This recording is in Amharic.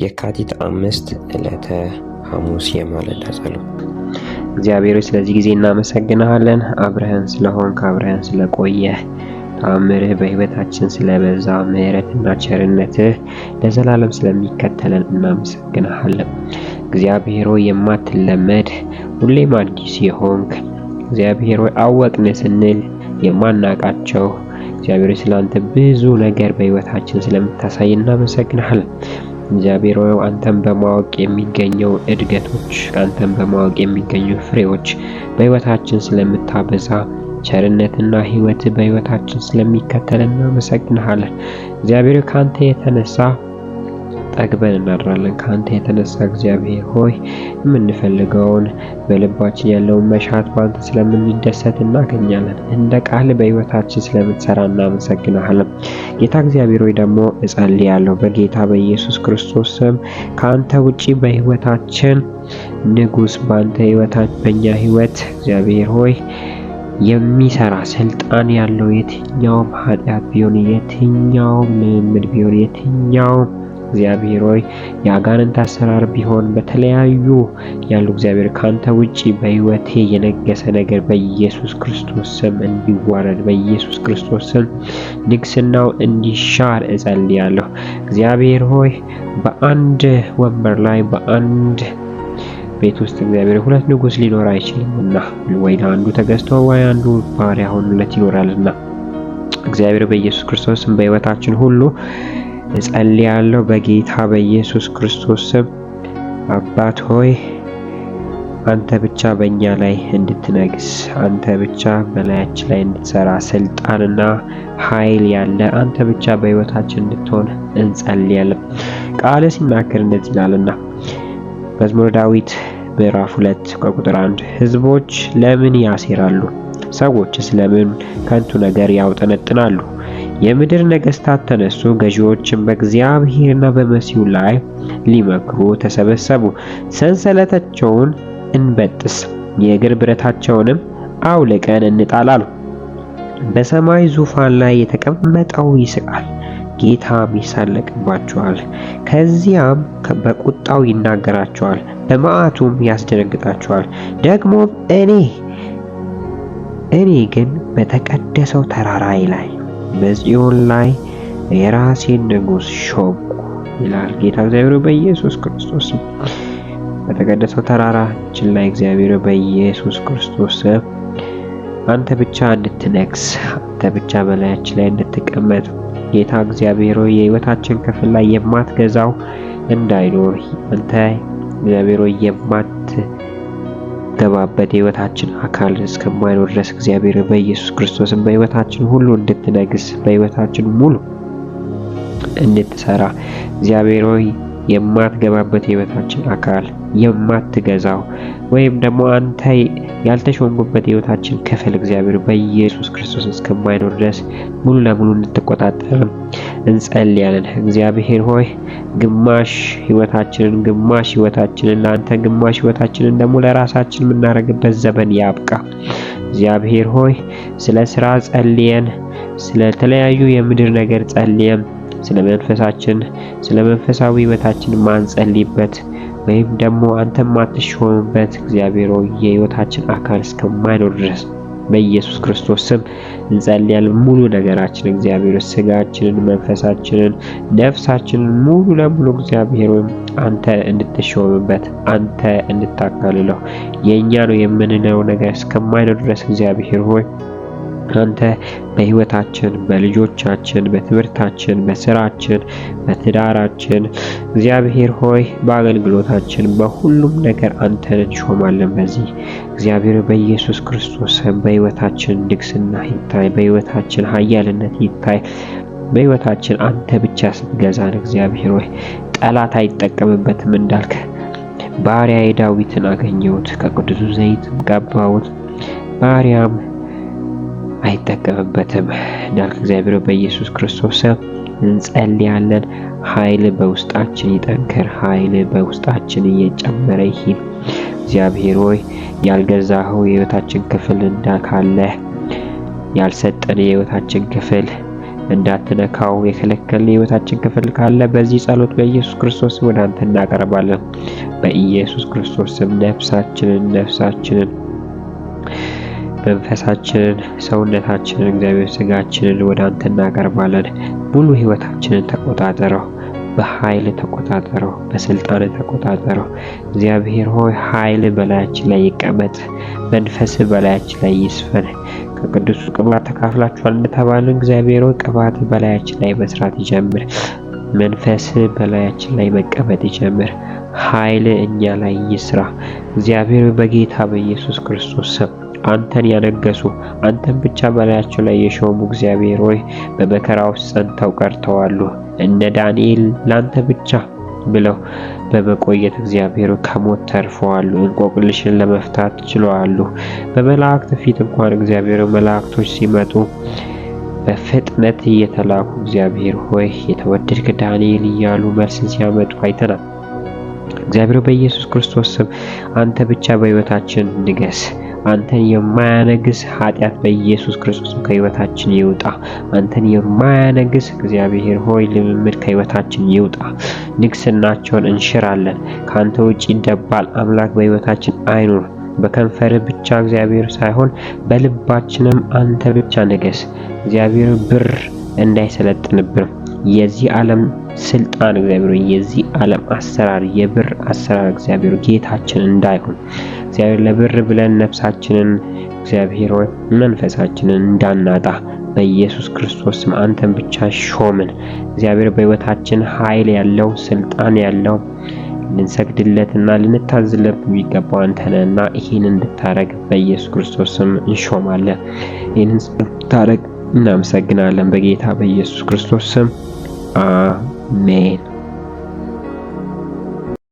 የካቲት 5 ዕለተ ሐሙስ የማለዳ ጸሎት። እግዚአብሔር ስለዚህ ጊዜ እናመሰግናለን። አብረህን ስለሆንክ፣ አብረህን ስለቆየህ፣ ተአምርህ በሕይወታችን ስለበዛ፣ ምሕረትና ቸርነትህ ለዘላለም ስለሚከተለን እናመሰግናለን። እግዚአብሔር ሆይ የማትለመድ ሁሌም አዲስ የሆንክ እግዚአብሔር ሆይ አወቅን ስንል የማናቃቸው እግዚአብሔር ስላንተ ብዙ ነገር በሕይወታችን ስለምታሳይ እናመሰግናለን። እግዚአብሔር ሆይ አንተን በማወቅ የሚገኘው እድገቶች፣ አንተን በማወቅ የሚገኙ ፍሬዎች በሕይወታችን ስለምታበዛ ቸርነትና ሕይወት በሕይወታችን ስለሚከተለን እናመሰግናለን። እግዚአብሔር ካንተ የተነሳ ጠግበን እናድራለን። ካንተ የተነሳ እግዚአብሔር ሆይ የምንፈልገውን በልባችን ያለውን መሻት ባንተ ስለምንደሰት እናገኛለን። እንደ ቃል በሕይወታችን ስለምትሰራ እናመሰግናለን። ጌታ እግዚአብሔር ሆይ ደግሞ እጸልያለሁ በጌታ በኢየሱስ ክርስቶስ ስም ካንተ ውጪ በሕይወታችን ንጉስ ባንተ በእኛ ሕይወት እግዚአብሔር ሆይ የሚሰራ ስልጣን ያለው የትኛውም ኃጢአት ቢሆን የትኛውም ልምምድ ቢሆን የትኛውም እግዚአብሔር ሆይ የአጋንንት አሰራር ቢሆን በተለያዩ ያሉ እግዚአብሔር ካንተ ውጪ በሕይወቴ የነገሰ ነገር በኢየሱስ ክርስቶስ ስም እንዲዋረድ በኢየሱስ ክርስቶስ ስም ንግስናው እንዲሻር እጸልያለሁ። እግዚአብሔር ሆይ በአንድ ወንበር ላይ በአንድ ቤት ውስጥ እግዚአብሔር ሁለት ንጉስ ሊኖር አይችልምና ወይ አንዱ ተገዝቶ ወይ አንዱ ባሪያ ሆኖለት ይኖራልና እግዚአብሔር በኢየሱስ ክርስቶስ ስም በሕይወታችን ሁሉ እጸልያለሁ በጌታ በኢየሱስ ክርስቶስ ስም። አባት ሆይ አንተ ብቻ በእኛ ላይ እንድትነግስ፣ አንተ ብቻ በላያችን ላይ እንድትሰራ ስልጣንና ኃይል ያለ አንተ ብቻ በሕይወታችን እንድትሆን እንጸልያለን። ቃል ሲናገር እንደዚህ ይላልና መዝሙረ ዳዊት ምዕራፍ 2 ከቁጥር 1 ሕዝቦች ለምን ያሴራሉ? ሰዎችስ ለምን ከንቱ ነገር ያውጠነጥናሉ? የምድር ነገስታት ተነሱ፣ ገዢዎችም በእግዚአብሔርና በመሲሁ ላይ ሊመክሩ ተሰበሰቡ። ሰንሰለታቸውን እንበጥስ፣ የእግር ብረታቸውንም አውልቀን እንጣል። በሰማይ ዙፋን ላይ የተቀመጠው ይስቃል፣ ጌታም ይሳለቅባቸዋል። ከዚያም በቁጣው ይናገራቸዋል፣ በመዓቱም ያስደነግጣቸዋል። ደግሞም እኔ ግን በተቀደሰው ተራራዬ ላይ በጽዮን ላይ የራሴን ንጉስ ሾምኩ ይላል ጌታ እግዚአብሔር በኢየሱስ ክርስቶስ። በተቀደሰው ተራራችን ላይ እግዚአብሔር በኢየሱስ ክርስቶስ አንተ ብቻ እንድትነግስ፣ አንተ ብቻ በላያችን ላይ እንድትቀመጥ ጌታ እግዚአብሔር የሕይወታችን ክፍል ላይ የማትገዛው እንዳይኖር አንተ እግዚአብሔር የማትገባበት የሕይወታችን አካል እስከማይኖር ድረስ እግዚአብሔር በኢየሱስ ክርስቶስም በሕይወታችን ሁሉ እንድትነግስ በሕይወታችን ሙሉ እንድትሰራ እግዚአብሔር ሆይ የማትገባበት የሕይወታችን አካል የማትገዛው ወይም ደግሞ አንተ ያልተሾምኩበት የሕይወታችን ክፍል እግዚአብሔር በኢየሱስ ክርስቶስ እስከማይኖር ድረስ ሙሉ ለሙሉ እንድትቆጣጠር እንጸልያለን። እግዚአብሔር ሆይ ግማሽ ሕይወታችንን ለአንተ ግማሽ ሕይወታችንን ደግሞ ለራሳችን የምናደርግበት ዘመን ያብቃ። እግዚአብሔር ሆይ ስለ ስራ ጸልየን፣ ስለ ተለያዩ የምድር ነገር ጸልየን፣ ስለ መንፈሳዊ ሕይወታችን ማንጸልይበት ወይም ደግሞ አንተ ማትሾምበት እግዚአብሔር ሆይ የሕይወታችን አካል እስከማይኖር ድረስ በኢየሱስ ክርስቶስ ስም እንጸልያለን። ሙሉ ነገራችን እግዚአብሔር ስጋችንን፣ መንፈሳችንን፣ ነፍሳችንን ሙሉ ለሙሉ እግዚአብሔር ሆይ አንተ እንድትሾምበት አንተ እንድታካልለው የኛ ነው የምንለው ነገር እስከማይኖር ድረስ እግዚአብሔር ሆይ አንተ በሕይወታችን፣ በልጆቻችን፣ በትምህርታችን፣ በስራችን፣ በትዳራችን እግዚአብሔር ሆይ በአገልግሎታችን በሁሉም ነገር አንተን እንሾማለን። በዚህ እግዚአብሔር በኢየሱስ ክርስቶስ በሕይወታችን ንግስና ይታይ፣ በሕይወታችን ኃያልነት ይታይ። በሕይወታችን አንተ ብቻ ስትገዛን እግዚአብሔር ሆይ ጠላት አይጠቀምበትም እንዳልክ ባሪያዬ ዳዊትን አገኘሁት፣ ከቅዱሱ ዘይት ቀባሁት፣ ባሪያም አይጠቀምበትም እንዳልክ እግዚአብሔር በኢየሱስ ክርስቶስ እንጸልያለን። ኃይል በውስጣችን ይጠንክር፣ ኃይል በውስጣችን እየጨመረ ይሂድ። እግዚአብሔር ሆይ ያልገዛኸው የሕይወታችን ክፍል እንዳካለ ያልሰጠን የሕይወታችን ክፍል እንዳትነካው የከለከልን የህይወታችን ክፍል ካለ በዚህ ጸሎት በኢየሱስ ክርስቶስ ወደ አንተ እናቀርባለን። በኢየሱስ ክርስቶስ ስም ነፍሳችንን፣ መንፈሳችንን፣ ሰውነታችንን፣ እግዚአብሔር ስጋችንን ወደ አንተ እናቀርባለን። ሙሉ ህይወታችንን ተቆጣጠረው፣ በኃይል ተቆጣጠረው፣ በስልጣን ተቆጣጠረው። እግዚአብሔር ሆይ ኃይል በላያችን ላይ ይቀመጥ፣ መንፈስ በላያችን ላይ ይስፈን። ከቅዱሱ ቅባት ተካፍላችኋል እንደተባልን እግዚአብሔር ሆይ ቅባት በላያችን ላይ መስራት ይጀምር። መንፈስ በላያችን ላይ መቀመጥ ይጀምር። ኃይል እኛ ላይ ይስራ። እግዚአብሔር በጌታ በኢየሱስ ክርስቶስ ስም አንተን ያነገሱ አንተን ብቻ በላያቸው ላይ የሾሙ እግዚአብሔር ሆይ በመከራ ውስጥ ጸንተው ቀርተዋል። እነ ዳንኤል ላንተ ብቻ ብለው በመቆየት እግዚአብሔር ከሞት ተርፈዋል። እንቆቅልሽን ለመፍታት ችለዋል። በመላእክት ፊት እንኳን እግዚአብሔር መላእክቶች ሲመጡ በፍጥነት እየተላኩ እግዚአብሔር ሆይ የተወደድክ ዳንኤል እያሉ መልስን ሲያመጡ አይተናል። እግዚአብሔር በኢየሱስ ክርስቶስ ስም አንተ ብቻ በሕይወታችን ንገስ። አንተን የማያነግስ ኃጢአት በኢየሱስ ክርስቶስ ከሕይወታችን ይውጣ። አንተን የማያነግስ እግዚአብሔር ሆይ ልምምድ ከሕይወታችን ይውጣ። ንግስናቸውን እንሽራለን። ካንተ ውጪ ደባል አምላክ በሕይወታችን አይኑር። በከንፈር ብቻ እግዚአብሔር ሳይሆን በልባችንም አንተ ብቻ ንገስ። እግዚአብሔር ብር እንዳይሰለጥንብን የዚህ ዓለም ስልጣን እግዚአብሔር የዚህ ዓለም አሰራር የብር አሰራር እግዚአብሔር ጌታችን እንዳይሆን እግዚአብሔር ለብር ብለን ነፍሳችንን እግዚአብሔር ሆይ መንፈሳችንን እንዳናጣ በኢየሱስ ክርስቶስ ስም አንተን ብቻ ሾምን። እግዚአብሔር በሕይወታችን ኃይል ያለው ስልጣን ያለው ልንሰግድለትና ልንታዘዝለት የሚገባው አንተ ነህና ይህን እንድታረግ በኢየሱስ ክርስቶስ ስም እንሾማለን። ይህንን እንድታረግ እናመሰግናለን በጌታ በኢየሱስ ክርስቶስ ስም አሜን።